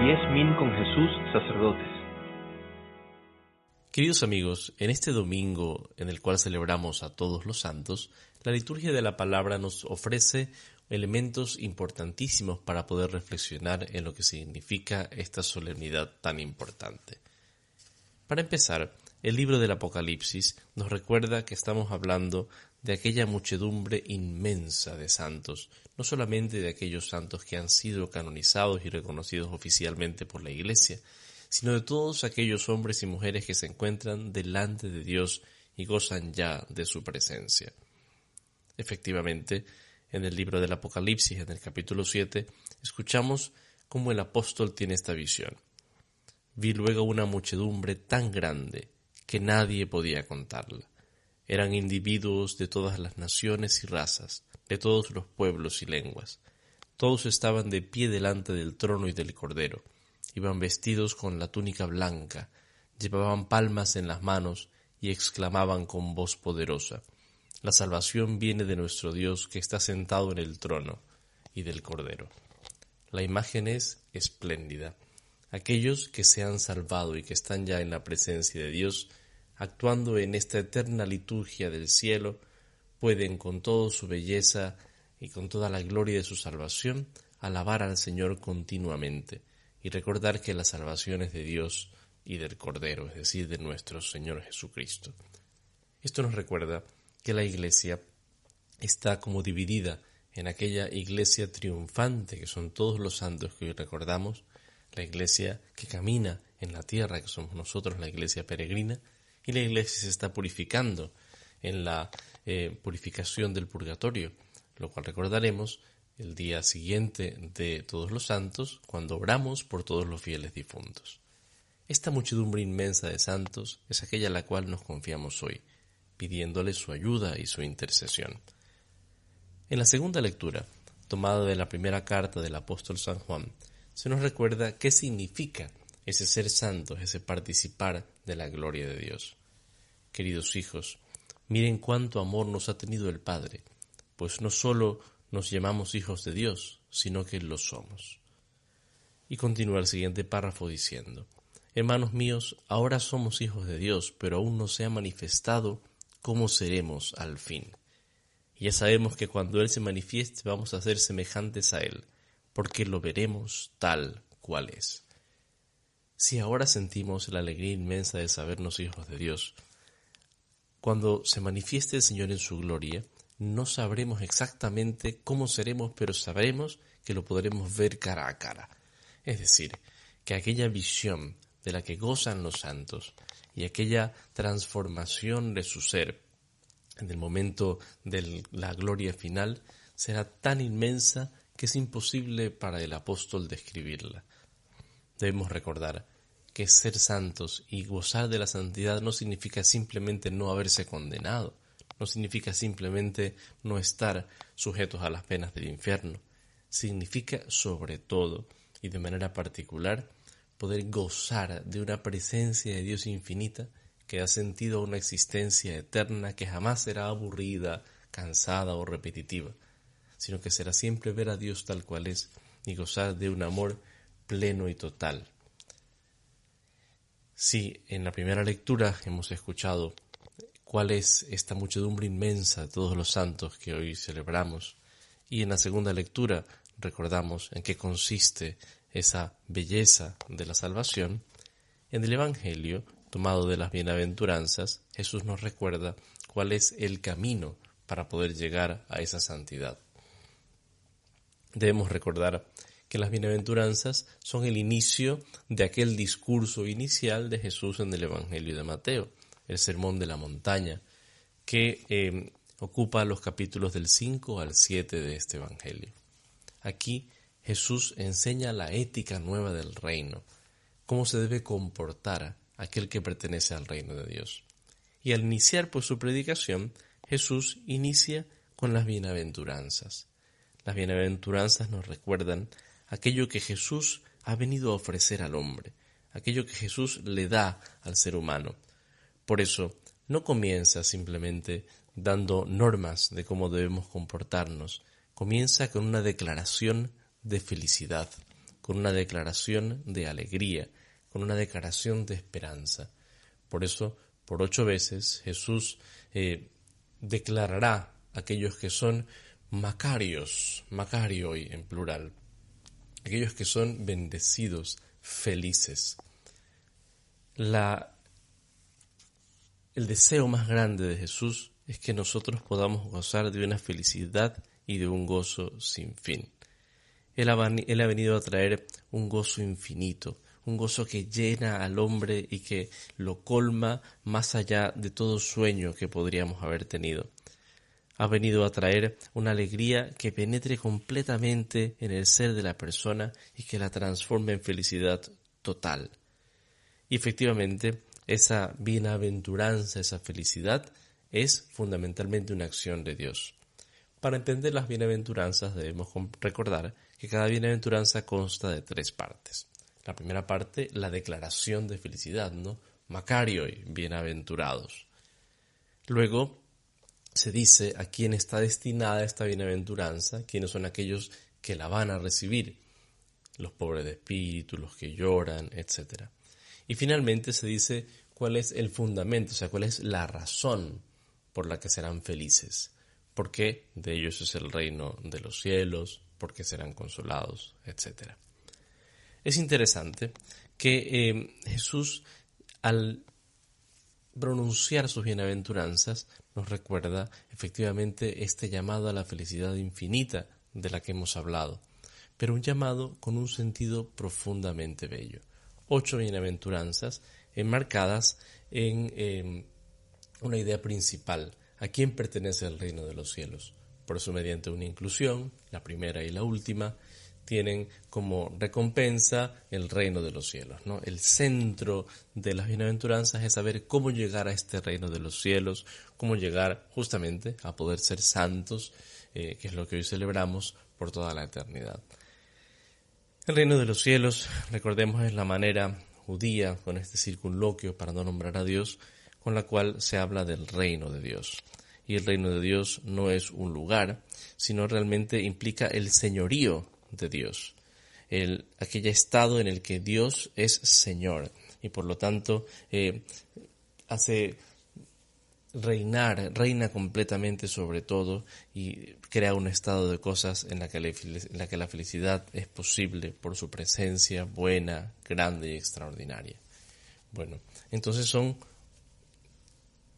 10.000 con Jesús, sacerdotes. Queridos amigos, en este domingo en el cual celebramos a todos los santos, la liturgia de la palabra nos ofrece elementos importantísimos para poder reflexionar en lo que significa esta solemnidad tan importante. Para empezar, el libro del Apocalipsis nos recuerda que estamos hablando de aquella muchedumbre inmensa de santos, no solamente de aquellos santos que han sido canonizados y reconocidos oficialmente por la Iglesia, sino de todos aquellos hombres y mujeres que se encuentran delante de Dios y gozan ya de su presencia. Efectivamente, en el libro del Apocalipsis, en el capítulo 7, escuchamos cómo el apóstol tiene esta visión. Vi luego una muchedumbre tan grande que nadie podía contarla. Eran individuos de todas las naciones y razas, de todos los pueblos y lenguas. Todos estaban de pie delante del trono y del Cordero. Iban vestidos con la túnica blanca, llevaban palmas en las manos y exclamaban con voz poderosa: La salvación viene de nuestro Dios que está sentado en el trono y del Cordero. La imagen es espléndida. Aquellos que se han salvado y que están ya en la presencia de Dios, actuando en esta eterna liturgia del cielo, pueden con toda su belleza y con toda la gloria de su salvación alabar al Señor continuamente y recordar que la salvación es de Dios y del Cordero, es decir, de nuestro Señor Jesucristo. Esto nos recuerda que la Iglesia está como dividida en aquella Iglesia triunfante, que son todos los santos que hoy recordamos, la Iglesia que camina en la tierra, que somos nosotros, la Iglesia peregrina, y la Iglesia se está purificando en la purificación del purgatorio, lo cual recordaremos el día siguiente de Todos los Santos, cuando oramos por todos los fieles difuntos. Esta muchedumbre inmensa de santos es aquella a la cual nos confiamos hoy, pidiéndole su ayuda y su intercesión. En la segunda lectura, tomada de la primera carta del apóstol San Juan, se nos recuerda qué significa ese ser santos, ese participar de la gloria de Dios. Queridos hijos, miren cuánto amor nos ha tenido el Padre, pues no solo nos llamamos hijos de Dios, sino que lo somos. Y continúa el siguiente párrafo diciendo: Hermanos míos, ahora somos hijos de Dios, pero aún no se ha manifestado cómo seremos al fin. Y ya sabemos que cuando Él se manifieste vamos a ser semejantes a Él, porque lo veremos tal cual es. Si ahora sentimos la alegría inmensa de sabernos hijos de Dios, cuando se manifieste el Señor en su gloria, no sabremos exactamente cómo seremos, pero sabremos que lo podremos ver cara a cara. Es decir, que aquella visión de la que gozan los santos y aquella transformación de su ser en el momento de la gloria final será tan inmensa que es imposible para el apóstol describirla. Debemos recordar que ser santos y gozar de la santidad no significa simplemente no haberse condenado, no significa simplemente no estar sujetos a las penas del infierno. Significa sobre todo y de manera particular poder gozar de una presencia de Dios infinita que da sentido a una existencia eterna que jamás será aburrida, cansada o repetitiva, sino que será siempre ver a Dios tal cual es y gozar de un amor pleno y total. Si en la primera lectura hemos escuchado cuál es esta muchedumbre inmensa de todos los santos que hoy celebramos, y en la segunda lectura recordamos en qué consiste esa belleza de la salvación, en el Evangelio, tomado de las bienaventuranzas, Jesús nos recuerda cuál es el camino para poder llegar a esa santidad. Debemos recordar que las bienaventuranzas son el inicio de aquel discurso inicial de Jesús en el Evangelio de Mateo, el Sermón de la Montaña, que ocupa los capítulos del 5 al 7 de este Evangelio. Aquí Jesús enseña la ética nueva del reino, cómo se debe comportar aquel que pertenece al reino de Dios. Y al iniciar pues su predicación, Jesús inicia con las bienaventuranzas. Las bienaventuranzas nos recuerdan aquello que Jesús ha venido a ofrecer al hombre, aquello que Jesús le da al ser humano. Por eso, no comienza simplemente dando normas de cómo debemos comportarnos, comienza con una declaración de felicidad, con una declaración de alegría, con una declaración de esperanza. Por eso, por 8 veces, Jesús declarará a aquellos que son macarios, macarioi en plural, aquellos que son bendecidos, felices. El deseo más grande de Jesús es que nosotros podamos gozar de una felicidad y de un gozo sin fin. Él ha venido a traer un gozo infinito, un gozo que llena al hombre y que lo colma más allá de todo sueño que podríamos haber tenido. Ha venido a traer una alegría que penetre completamente en el ser de la persona y que la transforme en felicidad total. Y efectivamente, esa bienaventuranza, esa felicidad, es fundamentalmente una acción de Dios. Para entender las bienaventuranzas debemos recordar que cada bienaventuranza consta de 3 partes. La primera parte, la declaración de felicidad, ¿no? Macarioi, bienaventurados. Luego se dice a quién está destinada esta bienaventuranza, quiénes son aquellos que la van a recibir, los pobres de espíritu, los que lloran, etc. Y finalmente se dice cuál es el fundamento, o sea, cuál es la razón por la que serán felices, por qué de ellos es el reino de los cielos, por qué serán consolados, etc. Es interesante que Jesús, al pronunciar sus bienaventuranzas, nos recuerda efectivamente este llamado a la felicidad infinita de la que hemos hablado, pero un llamado con un sentido profundamente bello. 8 bienaventuranzas enmarcadas en una idea principal: ¿a quién pertenece el reino de los cielos? Por eso, mediante una inclusión, la primera y la última, tienen como recompensa el reino de los cielos, ¿no? El centro de las bienaventuranzas es saber cómo llegar a este reino de los cielos, cómo llegar justamente a poder ser santos, que es lo que hoy celebramos por toda la eternidad. El reino de los cielos, recordemos, es la manera judía, con este circunloquio para no nombrar a Dios, con la cual se habla del reino de Dios. Y el reino de Dios no es un lugar, sino realmente implica el señorío de Dios, aquel estado en el que Dios es Señor y por lo tanto reina completamente sobre todo y crea un estado de cosas en la que la felicidad es posible por su presencia buena, grande y extraordinaria. Bueno, entonces son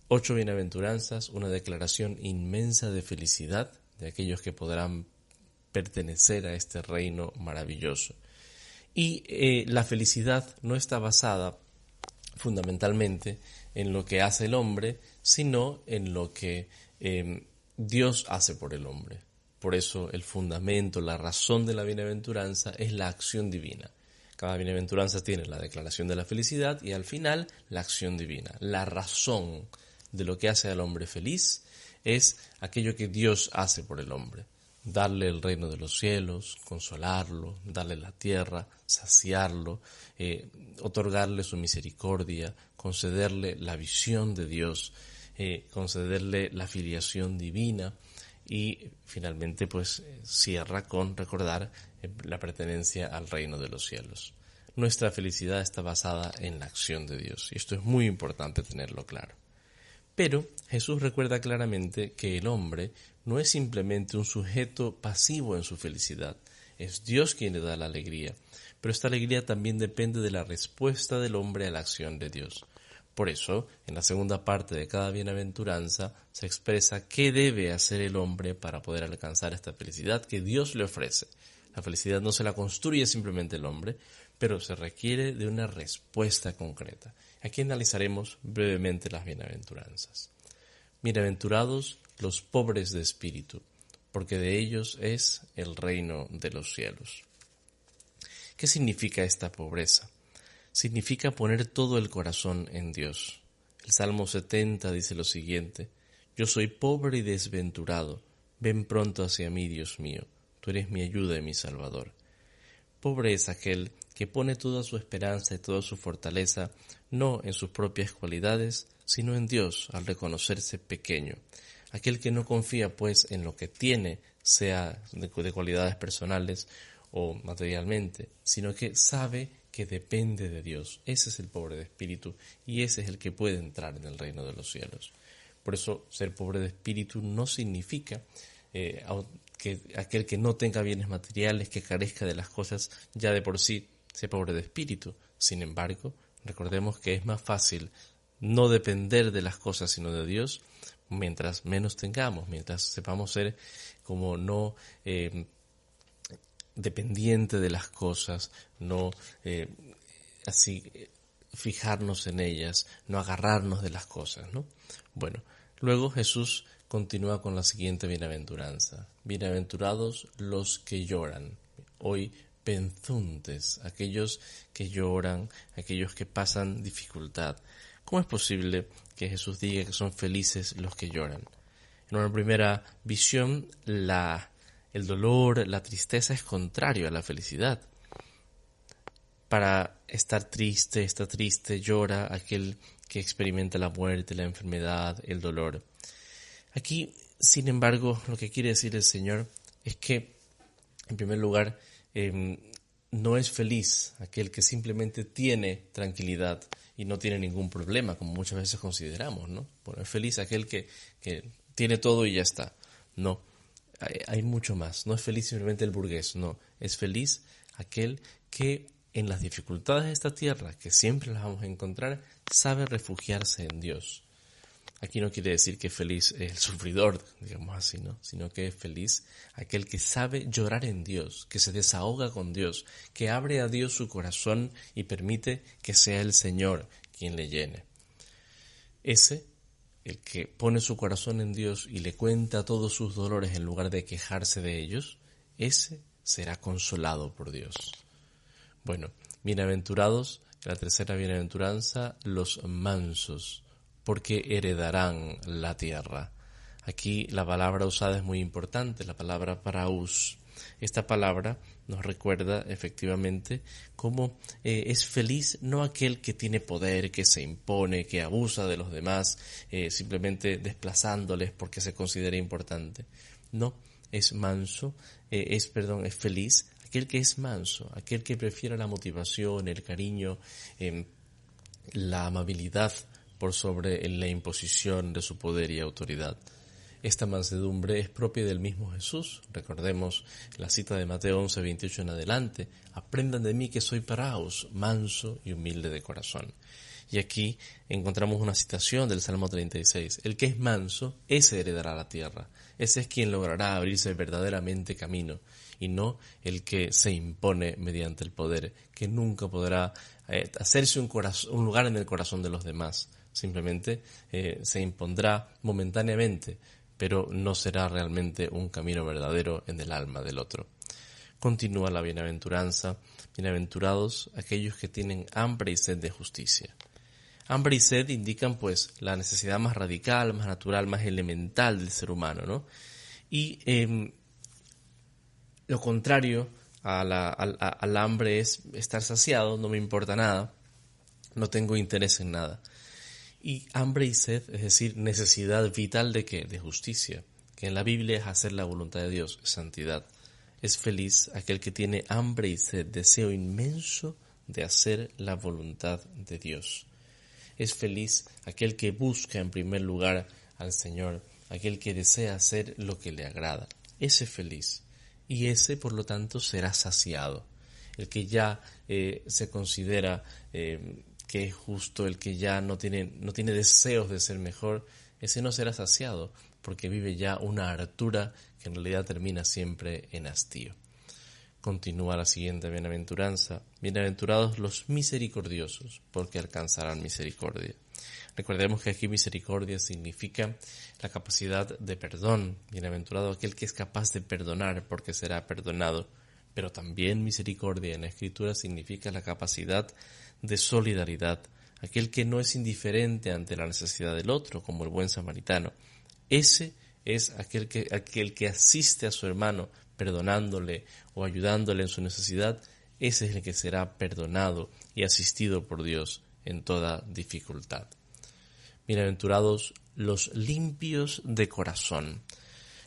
8 bienaventuranzas, una declaración inmensa de felicidad de aquellos que podrán pertenecer a este reino maravilloso. Y la felicidad no está basada fundamentalmente en lo que hace el hombre, sino en lo que Dios hace por el hombre. Por eso el fundamento, la razón de la bienaventuranza es la acción divina. Cada bienaventuranza tiene la declaración de la felicidad y al final la acción divina. La razón de lo que hace al hombre feliz es aquello que Dios hace por el hombre. Darle el reino de los cielos, consolarlo, darle la tierra, saciarlo, otorgarle su misericordia, concederle la visión de Dios, concederle la filiación divina y finalmente pues cierra con recordar la pertenencia al reino de los cielos. Nuestra felicidad está basada en la acción de Dios y esto es muy importante tenerlo claro. Pero Jesús recuerda claramente que el hombre no es simplemente un sujeto pasivo en su felicidad, es Dios quien le da la alegría, pero esta alegría también depende de la respuesta del hombre a la acción de Dios. Por eso, en la segunda parte de cada bienaventuranza se expresa qué debe hacer el hombre para poder alcanzar esta felicidad que Dios le ofrece. La felicidad no se la construye simplemente el hombre, pero se requiere de una respuesta concreta. Aquí analizaremos brevemente las bienaventuranzas. Bienaventurados los pobres de espíritu, porque de ellos es el reino de los cielos. ¿Qué significa esta pobreza? Significa poner todo el corazón en Dios. El Salmo 70 dice lo siguiente: yo soy pobre y desventurado, ven pronto hacia mí, Dios mío, tú eres mi ayuda y mi Salvador. Pobre es aquel que pone toda su esperanza y toda su fortaleza no en sus propias cualidades, sino en Dios al reconocerse pequeño. Aquel que no confía pues en lo que tiene, sea de cualidades personales o materialmente, sino que sabe que depende de Dios. Ese es el pobre de espíritu y ese es el que puede entrar en el reino de los cielos. Por eso ser pobre de espíritu no significa que aquel que no tenga bienes materiales, que carezca de las cosas, ya de por sí sea pobre de espíritu. Sin embargo, recordemos que es más fácil no depender de las cosas sino de Dios mientras menos tengamos, mientras sepamos ser como no dependiente de las cosas, no fijarnos en ellas, no agarrarnos de las cosas, ¿no? Bueno, luego Jesús continúa con la siguiente bienaventuranza. Bienaventurados los que lloran. Hoy penzuntes, aquellos que lloran, aquellos que pasan dificultad. ¿Cómo es posible que Jesús diga que son felices los que lloran? En una primera visión, el dolor, la tristeza es contrario a la felicidad. Para estar triste, está triste, llora aquel que experimenta la muerte, la enfermedad, el dolor. Aquí, sin embargo, lo que quiere decir el Señor es que, en primer lugar, no es feliz aquel que simplemente tiene tranquilidad y no tiene ningún problema, como muchas veces consideramos, ¿no? Bueno, es feliz aquel que tiene todo y ya está. No, hay mucho más. No es feliz simplemente el burgués, no. Es feliz aquel que en las dificultades de esta tierra, que siempre las vamos a encontrar, sabe refugiarse en Dios. Aquí no quiere decir que feliz es el sufridor, digamos así, ¿no? Sino que es feliz aquel que sabe llorar en Dios, que se desahoga con Dios, que abre a Dios su corazón y permite que sea el Señor quien le llene. Ese, el que pone su corazón en Dios y le cuenta todos sus dolores en lugar de quejarse de ellos, ese será consolado por Dios. Bueno, bienaventurados, la tercera bienaventuranza, los mansos, porque heredarán la tierra. Aquí la palabra usada es muy importante, la palabra paraús. Esta palabra nos recuerda efectivamente cómo es feliz no aquel que tiene poder, que se impone, que abusa de los demás, simplemente desplazándoles porque se considera importante. No, es manso, es feliz aquel que es manso, aquel que prefiere la motivación, el cariño, la amabilidad por sobre la imposición de su poder y autoridad. Esta mansedumbre es propia del mismo Jesús. Recordemos la cita de Mateo 11:28 en adelante. Aprendan de mí que soy paraos, manso y humilde de corazón. Y aquí encontramos una citación del Salmo 36. El que es manso, ese heredará la tierra. Ese es quien logrará abrirse verdaderamente camino, y no el que se impone mediante el poder, que nunca podrá hacerse un lugar en el corazón de los demás. Simplemente se impondrá momentáneamente, pero no será realmente un camino verdadero en el alma del otro. Continúa la bienaventuranza. Bienaventurados aquellos que tienen hambre y sed de justicia. Hambre y sed indican pues la necesidad más radical, más natural, más elemental del ser humano, ¿no? Y lo contrario al hambre es estar saciado, no me importa nada, no tengo interés en nada. Y hambre y sed, es decir, necesidad vital ¿de qué? De justicia, que en la Biblia es hacer la voluntad de Dios, santidad. Es feliz aquel que tiene hambre y sed, deseo inmenso de hacer la voluntad de Dios. Es feliz aquel que busca en primer lugar al Señor, aquel que desea hacer lo que le agrada. Ese es feliz. Y ese, por lo tanto, será saciado. El que ya se considera que es justo, el que ya no tiene deseos de ser mejor, ese no será saciado, porque vive ya una hartura que en realidad termina siempre en hastío. Continúa la siguiente bienaventuranza. Bienaventurados los misericordiosos, porque alcanzarán misericordia. Recordemos que aquí misericordia significa la capacidad de perdón. Bienaventurado aquel que es capaz de perdonar, porque será perdonado. Pero también misericordia en la Escritura significa la capacidad de solidaridad, aquel que no es indiferente ante la necesidad del otro, como el buen samaritano. Ese es aquel que asiste a su hermano perdonándole o ayudándole en su necesidad. Ese es el que será perdonado y asistido por Dios en toda dificultad. Bienaventurados los limpios de corazón.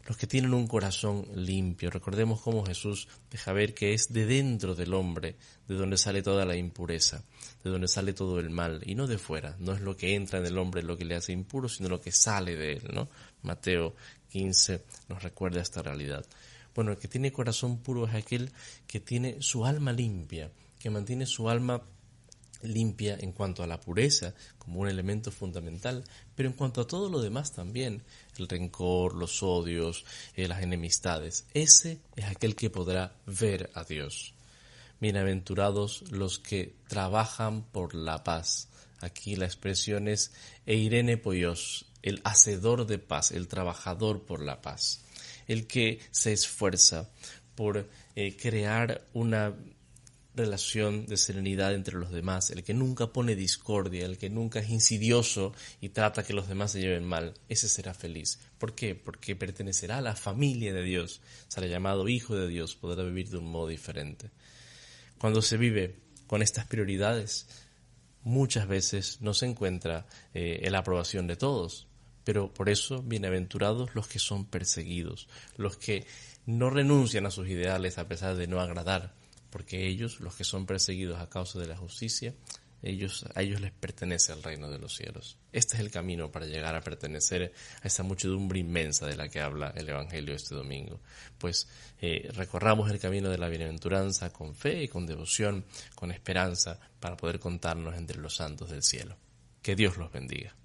los que tienen un corazón limpio. Recordemos cómo Jesús deja ver que es de dentro del hombre de donde sale toda la impureza, de donde sale todo el mal, y no de fuera. No es lo que entra en el hombre lo que le hace impuro, sino lo que sale de él, ¿no? Mateo 15 nos recuerda esta realidad. Bueno, el que tiene corazón puro es aquel que tiene su alma limpia, que mantiene su alma limpia en cuanto a la pureza como un elemento fundamental, pero en cuanto a todo lo demás también, el rencor, los odios, las enemistades. Ese es aquel que podrá ver a Dios. Bienaventurados los que trabajan por la paz. Aquí la expresión es eirene poios, el hacedor de paz, el trabajador por la paz, el que se esfuerza por crear una relación de serenidad entre los demás, el que nunca pone discordia, el que nunca es insidioso y trata que los demás se lleven mal, ese será feliz. ¿Por qué? Porque pertenecerá a la familia de Dios, será llamado hijo de Dios, podrá vivir de un modo diferente. Cuando se vive con estas prioridades, muchas veces no se encuentra la aprobación de todos, pero por eso bienaventurados los que son perseguidos, los que no renuncian a sus ideales a pesar de no agradar, porque ellos, los que son perseguidos a causa de la justicia, a ellos les pertenece el reino de los cielos. Este es el camino para llegar a pertenecer a esa muchedumbre inmensa de la que habla el Evangelio este domingo. Pues recorramos el camino de la bienaventuranza con fe y con devoción, con esperanza, para poder contarnos entre los santos del cielo. Que Dios los bendiga.